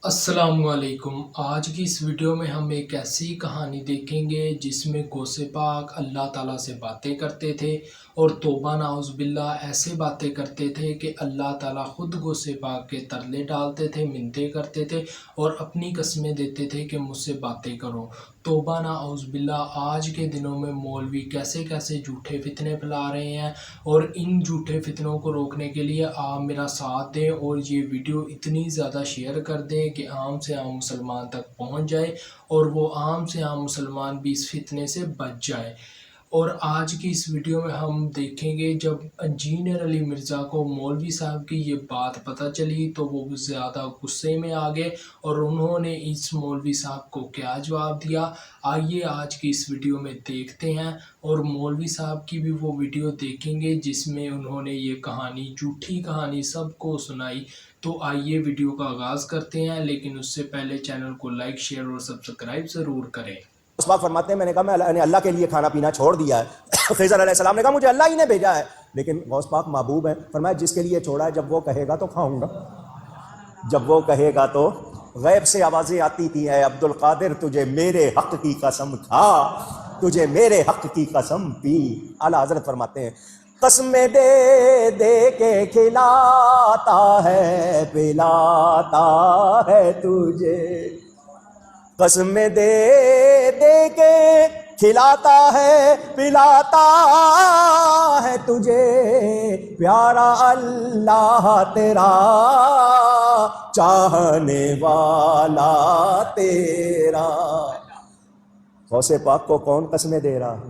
السلام علیکم۔ آج کی اس ویڈیو میں ہم ایک ایسی کہانی دیکھیں گے جس میں غوث پاک اللہ تعالیٰ سے باتیں کرتے تھے اور توبہ نعوذ باللہ ایسے باتیں کرتے تھے کہ اللہ تعالیٰ خود غوث پاک کے ترلے ڈالتے تھے، منتیں کرتے تھے اور اپنی قسمیں دیتے تھے کہ مجھ سے باتیں کرو۔ توبہ نعوذ باللہ آج کے دنوں میں مولوی کیسے کیسے جھوٹے فتنے پھیلا رہے ہیں، اور ان جھوٹے فتنوں کو روکنے کے لیے آپ میرا ساتھ دیں اور یہ ویڈیو اتنی زیادہ شیئر کر دیں کہ عام سے عام مسلمان تک پہنچ جائے اور وہ عام سے عام مسلمان بھی اس فتنے سے بچ جائے۔ اور آج کی اس ویڈیو میں ہم دیکھیں گے جب انجینئر علی مرزا کو مولوی صاحب کی یہ بات پتہ چلی تو وہ زیادہ غصے میں آ گئے اور انہوں نے اس مولوی صاحب کو کیا جواب دیا، آئیے آج کی اس ویڈیو میں دیکھتے ہیں۔ اور مولوی صاحب کی بھی وہ ویڈیو دیکھیں گے جس میں انہوں نے یہ کہانی، جھوٹی کہانی سب کو سنائی۔ تو آئیے ویڈیو کا آغاز کرتے ہیں، لیکن اس سے پہلے چینل کو لائک، شیئر اور سبسکرائب ضرور کریں۔ اس بات فرماتے ہیں میں نے کہا میں نے اللہ کے لیے کھانا پینا چھوڑ دیا ہے۔ خضر علیہ السلام نے کہا مجھے اللہ ہی نے بھیجا ہے، لیکن غوث پاک محبوب ہیں، فرمایا جس کے لیے چھوڑا ہے جب وہ کہے گا تو کھاؤں گا، جب وہ کہے گا تو۔ غیب سے آوازیں آتی تھی اے عبد القادر تجھے میرے حق کی قسم کھا، تجھے میرے حق کی قسم پی۔ اعلیٰ حضرت فرماتے ہیں قسمیں دے دے کے کھلاتا ہے پلاتا ہے تجھے، قسمیں دے دے کے کھلاتا ہے پلاتا ہے تجھے، پیارا اللہ تیرا چاہنے والا تیرا۔ غوث پاک کو کون قسمیں دے رہا ہے؟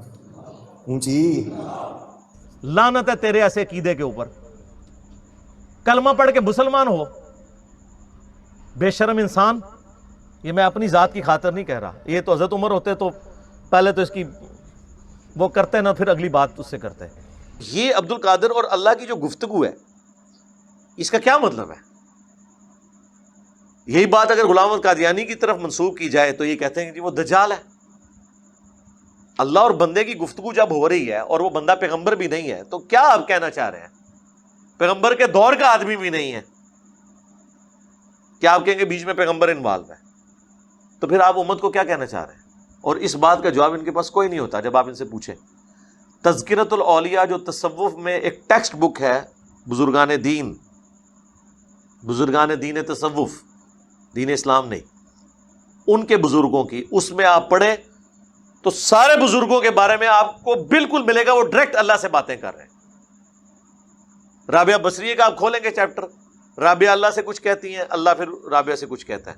اونچی لعنت ہے تیرے ایسے عقیدے کے اوپر، کلمہ پڑھ کے مسلمان ہو بے شرم انسان۔ یہ میں اپنی ذات کی خاطر نہیں کہہ رہا، یہ تو حضرت عمر ہوتے تو پہلے تو اس کی وہ کرتے نا، پھر اگلی بات اس سے کرتے۔ یہ عبد القادر اور اللہ کی جو گفتگو ہے اس کا کیا مطلب ہے؟ یہی بات اگر غلام احمد قادیانی کی طرف منسوب کی جائے تو یہ کہتے ہیں کہ وہ دجال ہے۔ اللہ اور بندے کی گفتگو جب ہو رہی ہے اور وہ بندہ پیغمبر بھی نہیں ہے تو کیا آپ کہنا چاہ رہے ہیں؟ پیغمبر کے دور کا آدمی بھی نہیں ہے، کیا آپ کہیں گے بیچ میں پیغمبر انوالو ہے؟ تو پھر آپ امت کو کیا کہنا چاہ رہے ہیں؟ اور اس بات کا جواب ان کے پاس کوئی نہیں ہوتا جب آپ ان سے پوچھیں۔ تذکرۃ الاولیاء جو تصوف میں ایک ٹیکسٹ بک ہے، بزرگان دین، بزرگان دین تصوف، دین اسلام نہیں، ان کے بزرگوں کی، اس میں آپ پڑھیں تو سارے بزرگوں کے بارے میں آپ کو بالکل ملے گا وہ ڈائریکٹ اللہ سے باتیں کر رہے ہیں۔ رابعہ بصریہ کا آپ کھولیں گے چیپٹر، رابعہ اللہ سے کچھ کہتی ہیں، اللہ پھر رابعہ سے کچھ کہتا ہے۔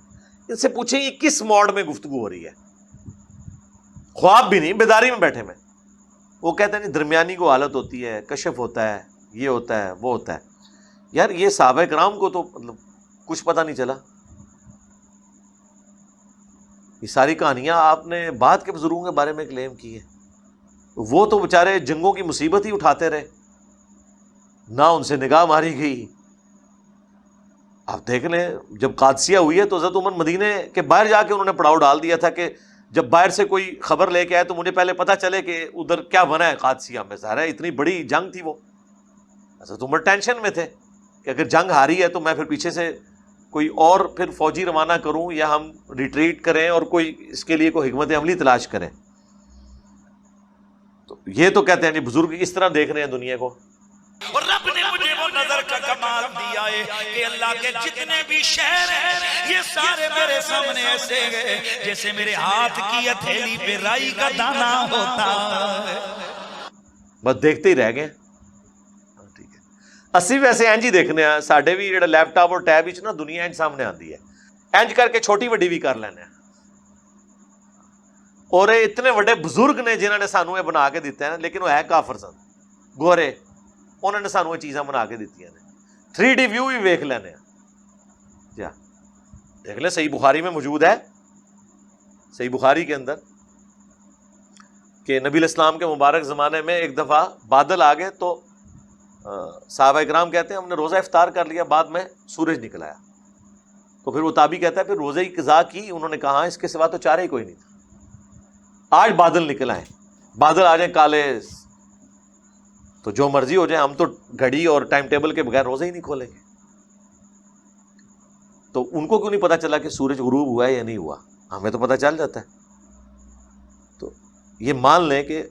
ان سے پوچھیں یہ کس موڈ میں گفتگو ہو رہی ہے؟ خواب بھی نہیں، بیداری میں بیٹھے میں۔ وہ کہتے ہیں نہیں درمیانی کو حالت ہوتی ہے، کشف ہوتا ہے، یہ ہوتا ہے، وہ ہوتا ہے۔ یار یہ صحابہ کرام کو تو مطلب کچھ پتہ نہیں چلا۔ یہ ساری کہانیاں آپ نے بعد کے بزرگوں کے بارے میں کلیم کی ہیں، وہ تو بیچارے جنگوں کی مصیبت ہی اٹھاتے رہے، نہ ان سے نگاہ ماری گئی۔ آپ دیکھ لیں جب قادسیہ ہوئی ہے تو حضرت عمر مدینے کے باہر جا کے انہوں نے پڑاؤ ڈال دیا تھا کہ جب باہر سے کوئی خبر لے کے آئے تو مجھے پہلے پتہ چلے کہ ادھر کیا بنا ہے قادسیہ میں۔ ظاہر ہے اتنی بڑی جنگ تھی، وہ حضرت عمر ٹینشن میں تھے کہ اگر جنگ ہاری ہے تو میں پھر پیچھے سے کوئی اور پھر فوجی روانہ کروں یا ہم ریٹریٹ کریں اور کوئی اس کے لیے کوئی حکمت عملی تلاش کریں۔ تو یہ تو کہتے ہیں جی بزرگ اس طرح دیکھ رہے ہیں دنیا کو۔ اور رب نے مجھے وہ نظر کا کمال دیا ہے کہ اللہ کے جتنے بھی شہر ہیں یہ سارے میرے سامنے ایسے ہیں جیسے میرے ہاتھ کی ہتھیلی پہ رائی کا دانہ ہوتا ہے۔ بس دیکھتے ہی رہ گئے۔ ٹھیک ہے، اسی ویسے اینج ہی دیکھنے ہیں ساڈے بھی جڑا لیپ ٹاپ اور ٹیب وچ نا دنیا اینج سامنے آندی ہے، اینج کر کے چھوٹی وڈی بھی کر لینے ہیں۔ اور یہ اتنے بڑے بزرگ نے جنہوں نے سانو یہ بنا کے دیتے ہیں، لیکن وہ ہے کافر سن گورے، انہوں نے سانو یہ چیزاں بنا کے دیتی ہیں۔ 3D ویو بھی ویکھ لینے ہیں، جا دیکھ لیں، صحیح بخاری میں موجود ہے، صحیح بخاری کے اندر کہ نبی الاسلام کے مبارک زمانے میں ایک دفعہ بادل آ گئے تو صحابہ اکرام کہتے ہیں ہم نے روزہ افطار کر لیا، بعد میں سورج نکل آیا، تو پھر وہ تابعی کہتا ہے پھر روزے کی قضا کی، انہوں نے کہا اس کے سوا تو چارہ ہی کوئی نہیں تھا، آج بادل نکل آئے، بادل آ جائیں کالے تو جو مرضی ہو جائے، ہم تو گھڑی اور ٹائم ٹیبل کے بغیر روزے ہی نہیں کھولیں گے۔ تو ان کو کیوں نہیں پتہ چلا کہ سورج غروب ہوا ہے یا نہیں ہوا؟ ہمیں تو پتہ چل جاتا ہے۔ تو یہ مان لیں کہ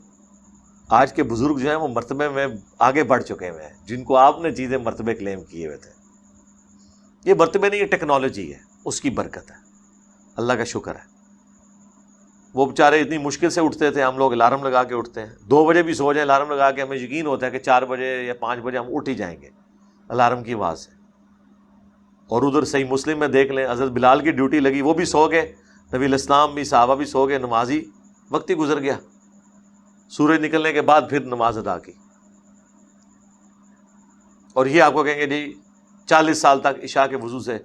آج کے بزرگ جو ہیں وہ مرتبے میں آگے بڑھ چکے ہوئے ہیں، جن کو آپ نے چیزیں مرتبے کلیم کیے ہوئے تھے۔ یہ مرتبے نہیں، یہ ٹیکنالوجی ہے، اس کی برکت ہے، اللہ کا شکر ہے۔ وہ بیچارے اتنی مشکل سے اٹھتے تھے، ہم لوگ الارم لگا کے اٹھتے ہیں، 2 بجے بھی سو جائیں الارم لگا کے، ہمیں یقین ہوتا ہے کہ 4 بجے یا 5 بجے ہم اٹھ ہی جائیں گے الارم کی آواز سے۔ اور ادھر صحیح مسلم میں دیکھ لیں، حضرت بلال کی ڈیوٹی لگی، وہ بھی سو گئے، نبی علیہ السلام بھی، صحابہ بھی سو گئے، نمازی وقت ہی گزر گیا، سورج نکلنے کے بعد پھر نماز ادا کی۔ اور یہ آپ کو کہیں گے جی 40 سال تک عشاء کے وضو سے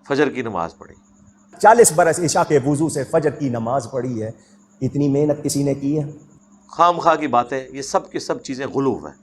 فجر کی نماز پڑھی، 40 برس عشاء کے وضو سے فجر کی نماز پڑھی ہے، اتنی محنت کسی نے کی ہے؟ خام خواہ کی باتیں، یہ سب کی سب چیزیں غلو ہیں۔